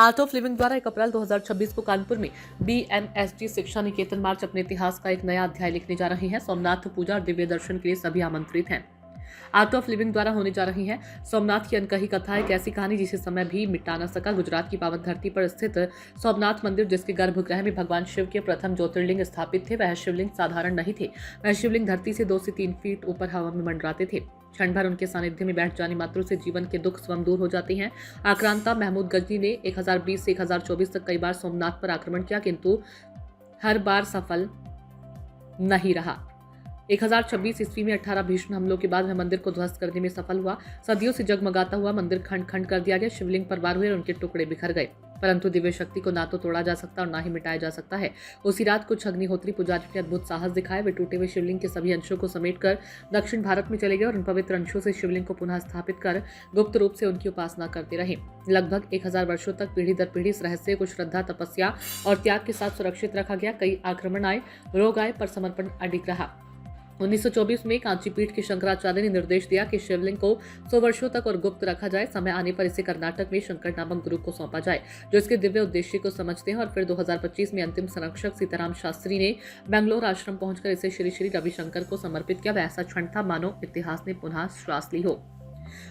Art of living द्वारा 1 अप्रैल 2026 को कानपुर में BNSG शिक्षा निकेतन मार्च अपने इतिहास का एक नया अध्याय लिखने जा रही है। सोमनाथ पूजा और दिव्य दर्शन के लिए सभी आमंत्रित हैं। आर्ट ऑफ लिविंग द्वारा होने जा रही है सोमनाथ की अनकही कथा, एक ऐसी कहानी जिसे समय भी मिटा न सका। गुजरात की पावन धरती पर स्थित सोमनाथ मंदिर, जिसके गर्भगृह में भगवान शिव के प्रथम ज्योतिर्लिंग स्थापित थे, वह शिवलिंग साधारण नहीं थे। वह शिवलिंग धरती से 2 से 3 फीट ऊपर हवा में मंडराते थे। क्षण भर उनके सानिध्य में बैठ जाने मात्र से जीवन के दुख स्वयं दूर हो जाते हैं। आक्रांता महमूद गजनी ने 1020 से 1024 तक कई बार सोमनाथ पर आक्रमण किया, किंतु हर बार सफल नहीं रहा। 1026 ईस्वी में 18 भीषण हमलों के बाद वह मंदिर को ध्वस्त करने में सफल हुआ। सदियों से जगमगाता हुआ मंदिर खंड खंड कर दिया गया। शिवलिंग पर वार हुए और उनके टुकड़े बिखर गए, परंतु दिव्य शक्ति को ना तो तोड़ा जा सकता और ना ही मिटाया जा सकता है। उसी रात कुछ अग्निहोत्री पुजारी ने अद्भुत साहस दिखाया। वे टूटे हुए शिवलिंग के सभी अंशों को समेटकर दक्षिण भारत में चले गए और उन पवित्र अंशों से शिवलिंग को पुनः स्थापित कर गुप्त रूप से उनकी उपासना करते रहे। लगभग 1000 वर्षों तक पीढ़ी दर पीढ़ी इस रहस्य को श्रद्धा, तपस्या और त्याग के साथ सुरक्षित रखा गया। कई आक्रमण आए, रोग आए, पर समर्पण अडिग रहा। 1924 में कांची पीठ के शंकराचार्य ने निर्देश दिया कि शिवलिंग को 100 वर्षों तक और गुप्त रखा जाए। समय आने पर इसे कर्नाटक में शंकर नामक गुरु को सौंपा जाए, जो इसके दिव्य उद्देश्य को समझते हैं। और फिर 2025 में अंतिम संरक्षक सीताराम शास्त्री ने बेंगलोर आश्रम पहुंचकर इसे श्री श्री रविशंकर को समर्पित किया। वह ऐसा क्षण था मानो इतिहास ने पुनः श्वास ली हो।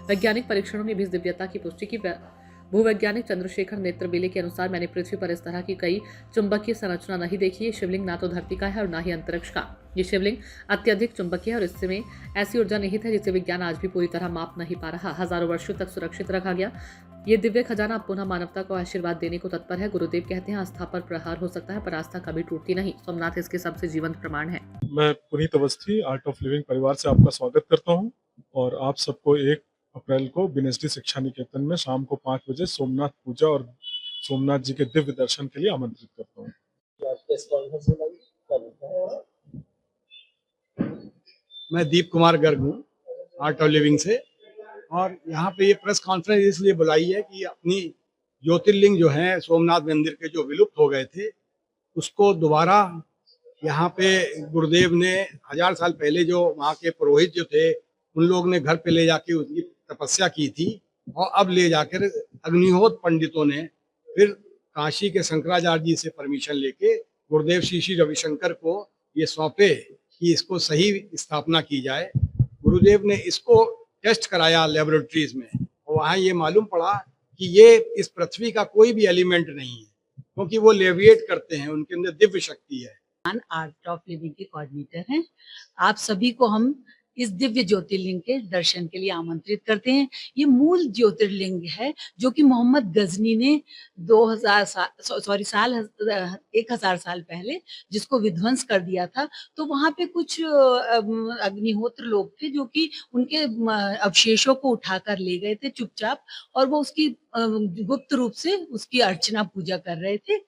वैज्ञानिक परीक्षणों ने भी इस दिव्यता की पुष्टि की। भूवैज्ञानिक चंद्रशेखर नेत्रबेले के अनुसार मैंने पृथ्वी पर इस तरह की कई चुंबकीय संरचना नहीं देखी। ये शिवलिंग ना तो धरती का है और ना ही अंतरिक्ष का। ये शिवलिंग अत्यधिक चुंबकीय है और इसमें ऐसी ऊर्जा निहित है जिसे विज्ञान आज भी पूरी तरह माप नहीं पा रहा। हजारों वर्षों तक सुरक्षित रखा गया ये दिव्य खजाना अब पुनः मानवता को आशीर्वाद देने को तत्पर है। गुरुदेव कहते हैं, आस्था पर प्रहार हो सकता है पर आस्था कभी टूटती नहीं। सोमनाथ इसके सबसे जीवंत प्रमाण है। मैं Puneet Awasthi art of living परिवार से आपका स्वागत करता हूं और आप सबको 1 अप्रैल को BNSG शिक्षा निकेतन में शाम को 5 बजे सोमनाथ पूजा और सोमनाथ जी के दिव्य दर्शन के लिए आमंत्रित करता हूँ। मैं दीप कुमार गर्ग हूँ आर्ट ऑफ लिविंग से, और यहाँ पे ये प्रेस कॉन्फ्रेंस इसलिए बुलाई है कि अपनी ज्योतिर्लिंग जो है सोमनाथ मंदिर के जो विलुप्त हो गए थे उसको दोबारा यहाँ पे गुरुदेव ने 1000 साल पहले जो वहाँ के पुरोहित जो थे उन लोग ने घर पे ले जाके उसकी तपस्या की थी, और अब ले जाकर अग्निहोत्र पंडितों ने फिर काशी के शंकराचार्य जी से परमिशन लेके गुरुदेव श्री श्री रविशंकर को ये सौंपे कि इसको सही स्थापना की जाए। गुरुदेव ने इसको टेस्ट कराया लेबोरेटरीज में, और वहाँ ये मालूम पड़ा कि ये इस पृथ्वी का कोई भी एलिमेंट नहीं है, क्योंकि वो लेविएट करते हैं, उनके अंदर दिव्य शक्ति है। आर्ट ऑफ लिविंग के कोऑर्डिनेटर हैं। आप सभी को हम इस दिव्य ज्योतिर्लिंग के दर्शन के लिए आमंत्रित करते हैं। ये मूल ज्योतिर्लिंग है जो कि मोहम्मद गजनी ने 1000 साल पहले जिसको विध्वंस कर दिया था। तो वहां पे कुछ अग्निहोत्र लोग थे जो कि उनके अवशेषों को उठाकर ले गए थे चुपचाप, और वो उसकी गुप्त रूप से उसकी अर्चना पूजा कर रहे थे।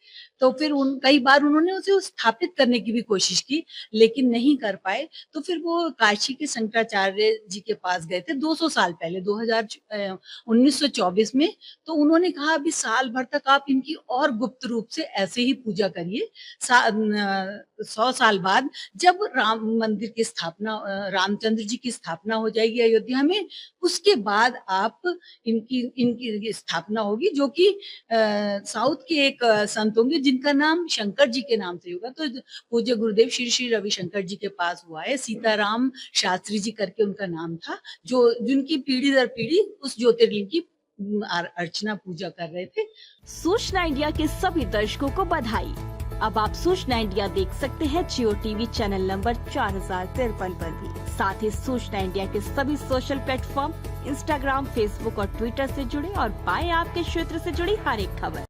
तो फिर कई बार उन्होंने उसे स्थापित करने की भी कोशिश की, लेकिन नहीं कर पाए। तो फिर वो काशी के शंकराचार्य जी के पास गए थे 200 साल पहले, 1924 में। तो उन्होंने कहा अभी साल भर तक आप इनकी और गुप्त रूप से ऐसे ही पूजा करिए। 100 साल बाद जब राम मंदिर की स्थापना, रामचंद्र जी की स्थापना हो जाएगी अयोध्या में, उसके बाद आप इनकी स्थापना होगी, जो कि साउथ के एक संत होंगे जिनका नाम शंकर जी के नाम से होगा। तो पूज्य गुरुदेव श्री श्री रविशंकर जी के पास हुआ है। सीताराम शास्त्री जी करके उनका नाम था, जिनकी पीढ़ी दर पीढ़ी उस ज्योतिर्लिंग की अर्चना पूजा कर रहे थे। सूचना इंडिया के सभी दर्शकों को बधाई। अब आप सूचना इंडिया देख सकते हैं जियो टीवी चैनल नंबर 4053 पर भी। साथ ही सूचना इंडिया के सभी सोशल प्लेटफॉर्म इंस्टाग्राम, फेसबुक और ट्विटर से जुड़े और पाएं आपके क्षेत्र से जुड़ी हर एक खबर।